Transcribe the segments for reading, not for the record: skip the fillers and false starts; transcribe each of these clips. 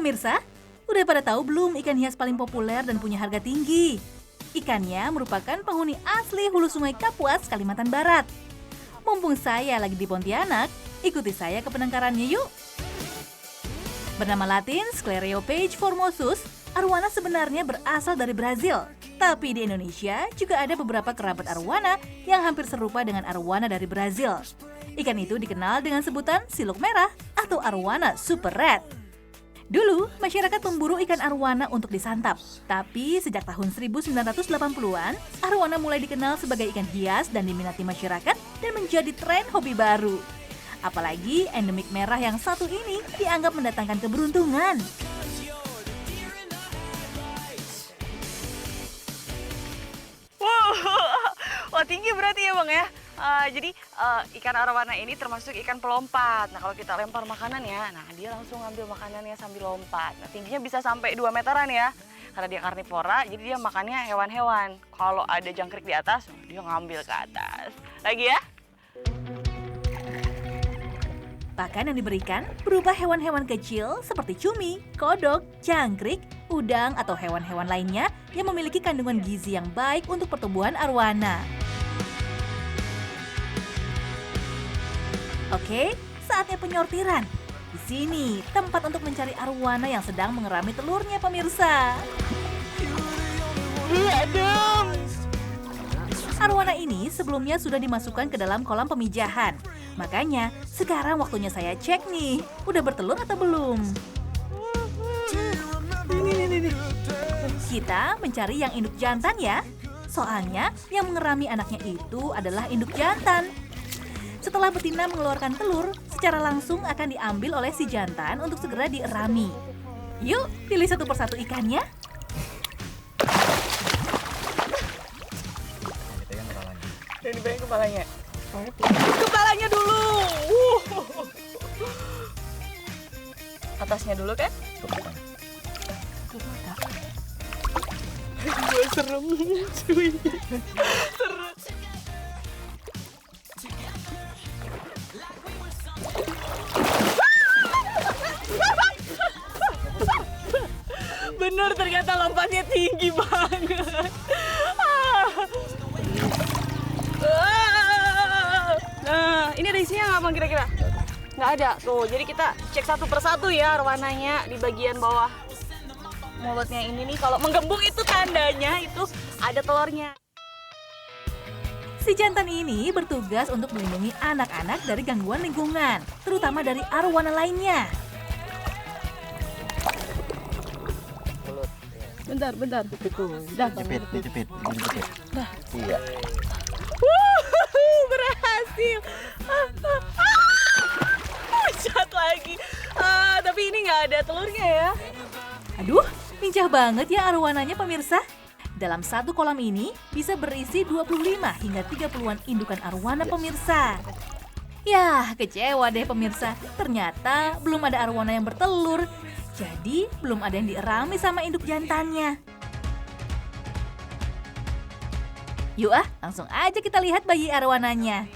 Pemirsa, udah pada tahu belum ikan hias paling populer dan punya harga tinggi? Ikannya merupakan penghuni asli hulu sungai Kapuas, Kalimantan Barat. Mumpung saya lagi di Pontianak, ikuti saya ke penangkarannya yuk. Bernama latin Sclereopage formosus, arwana sebenarnya berasal dari Brazil. Tapi di Indonesia juga ada beberapa kerabat arwana yang hampir serupa dengan arwana dari Brazil. Ikan itu dikenal dengan sebutan siluk merah atau arwana super red. Dulu, masyarakat memburu ikan arwana untuk disantap. Tapi sejak tahun 1980-an, arwana mulai dikenal sebagai ikan hias dan diminati masyarakat dan menjadi tren hobi baru. Apalagi endemik merah yang satu ini dianggap mendatangkan keberuntungan. Wah, tinggi berarti ya Bang ya. Jadi ikan arwana ini termasuk ikan pelompat. Nah kalau kita lempar makanan ya, nah dia langsung ngambil makanannya sambil lompat. Nah tingginya bisa sampai 2 meteran ya. Karena dia karnivora, jadi dia makannya hewan-hewan. Kalau ada jangkrik di atas, dia ngambil ke atas. Lagi ya. Pakan yang diberikan berupa hewan-hewan kecil seperti cumi, kodok, jangkrik, udang, atau hewan-hewan lainnya yang memiliki kandungan gizi yang baik untuk pertumbuhan arwana. Oke, saatnya penyortiran. Di sini, tempat untuk mencari arwana yang sedang mengerami telurnya, pemirsa. Adem. Arwana ini sebelumnya sudah dimasukkan ke dalam kolam pemijahan. Makanya, sekarang waktunya saya cek nih, udah bertelur atau belum? Ini. Kita mencari yang induk jantan ya. Soalnya, yang mengerami anaknya itu adalah induk jantan. Setelah betina mengeluarkan telur, secara langsung akan diambil oleh si jantan untuk segera dierami. Yuk, pilih satu persatu ikannya. Dan dibayang kepalanya. Kepalanya dulu. Atasnya dulu kan? Gue serem cuy. Serem. Bener ternyata lompatnya tinggi banget. Nah, ini ada isinya nggak Bang kira-kira? Nggak ada. Tuh, jadi kita cek satu persatu ya arwananya di bagian bawah mulutnya ini nih. Kalau menggembung itu tandanya itu ada telurnya. Si jantan ini bertugas untuk melindungi anak-anak dari gangguan lingkungan, terutama dari arwana lainnya. Bentar. Jepit. Dah. Iya. Berhasil. Cat lagi. Tapi ini nggak ada telurnya ya. Aduh, lincah banget ya arwananya pemirsa. Dalam satu kolam ini bisa berisi 25 hingga 30-an indukan arwana pemirsa. Yah, kecewa deh pemirsa. Ternyata belum ada arwana yang bertelur. Jadi belum ada yang dierami sama induk jantannya. Yuk langsung aja kita lihat bayi arwananya.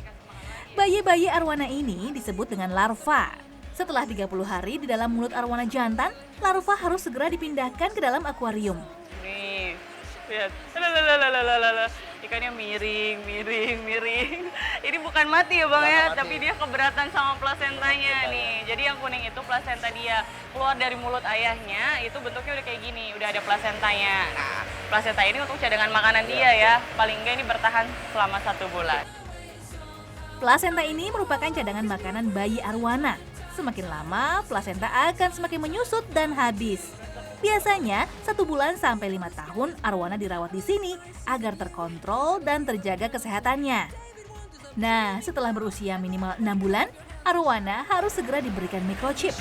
Bayi-bayi arwana ini disebut dengan larva. Setelah 30 hari di dalam mulut arwana jantan, larva harus segera dipindahkan ke dalam akuarium. Nih, lihat. Lalalala. Ikannya miring. Ini bukan mati ya Bang ya, tapi dia keberatan sama plasentanya nih. Jadi yang kuning itu plasenta dia. Keluar dari mulut ayahnya, itu bentuknya udah kayak gini, udah ada plasentanya. Nah, plasenta ini untuk cadangan makanan dia ya. Paling enggak ini bertahan selama 1 bulan. Plasenta ini merupakan cadangan makanan bayi arwana. Semakin lama, plasenta akan semakin menyusut dan habis. Biasanya 1 bulan sampai 5 tahun arwana dirawat di sini agar terkontrol dan terjaga kesehatannya. Nah, setelah berusia minimal 6 bulan, arwana harus segera diberikan microchip.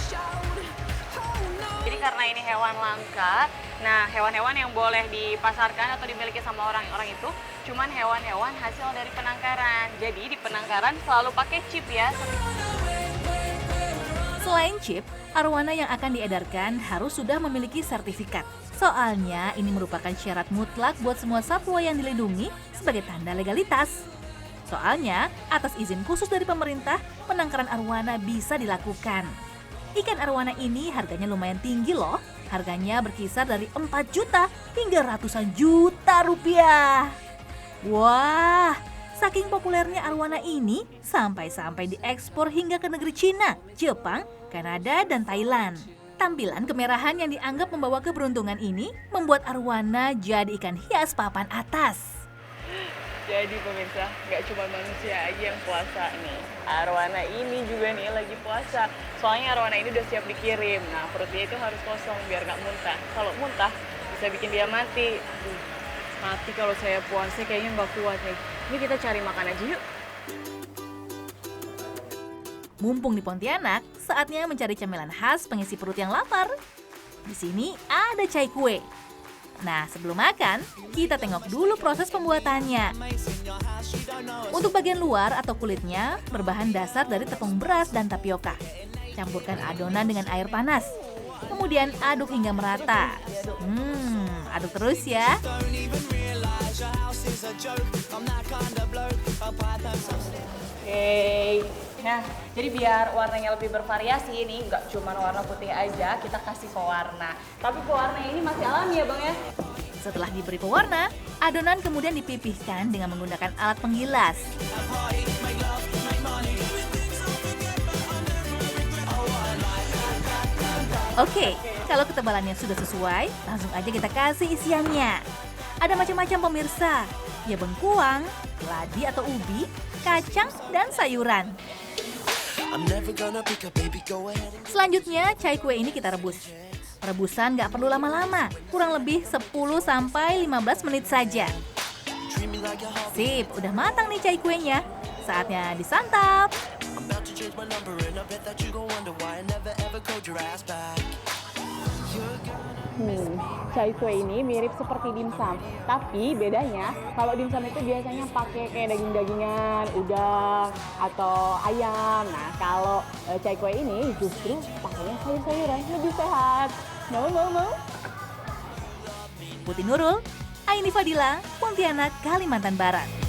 Jadi karena ini hewan langka, nah hewan-hewan yang boleh dipasarkan atau dimiliki sama orang-orang itu cuman hewan-hewan hasil dari penangkaran. Jadi di penangkaran selalu pakai chip ya. Selain chip, arwana yang akan diedarkan harus sudah memiliki sertifikat. Soalnya ini merupakan syarat mutlak buat semua satwa yang dilindungi sebagai tanda legalitas. Soalnya, atas izin khusus dari pemerintah, penangkaran arwana bisa dilakukan. Ikan arwana ini harganya lumayan tinggi loh. Harganya berkisar dari 4 juta hingga ratusan juta rupiah. Wah, saking populernya arwana ini sampai-sampai diekspor hingga ke negeri Cina, Jepang, Kanada, dan Thailand. Tampilan kemerahan yang dianggap membawa keberuntungan ini membuat arwana jadi ikan hias papan atas. Jadi pemirsa, nggak cuma manusia aja yang puasa nih. Arwana ini juga nih lagi puasa. Soalnya arwana ini udah siap dikirim. Nah, perutnya itu harus kosong biar nggak muntah. Kalau muntah bisa bikin dia mati. Aduh, mati kalau saya puasa kayaknya nggak kuat nih. Ini kita cari makan aja yuk. Mumpung di Pontianak, saatnya mencari camilan khas pengisi perut yang lapar. Di sini ada cai kue. Nah, sebelum makan, kita tengok dulu proses pembuatannya. Untuk bagian luar atau kulitnya, berbahan dasar dari tepung beras dan tapioka. Campurkan adonan dengan air panas. Kemudian aduk hingga merata. Aduk terus ya. Oke. Nah, jadi biar warnanya lebih bervariasi nih, nggak cuma warna putih aja, kita kasih pewarna. Tapi pewarna ini masih alami ya Bang ya? Setelah diberi pewarna, adonan kemudian dipipihkan dengan menggunakan alat penggilas. Oke, kalau ketebalannya sudah sesuai, langsung aja kita kasih isiannya. Ada macam-macam pemirsa, ya bengkuang, ladi atau ubi, kacang, dan sayuran. Selanjutnya, cai kue ini kita rebus. Rebusan nggak perlu lama-lama, kurang lebih 10-15 menit saja. Sip, udah matang nih cai kuenya. Saatnya disantap. Cai kue ini mirip seperti dimsum, tapi bedanya kalau dimsum itu biasanya pakai kayak daging-dagingan, udang atau ayam. Nah, kalau cai kue ini justru pakainya sayur-sayuran, lebih sehat. Mau? Putih Nurul, Aini Fadila, Pontianak, Kalimantan Barat.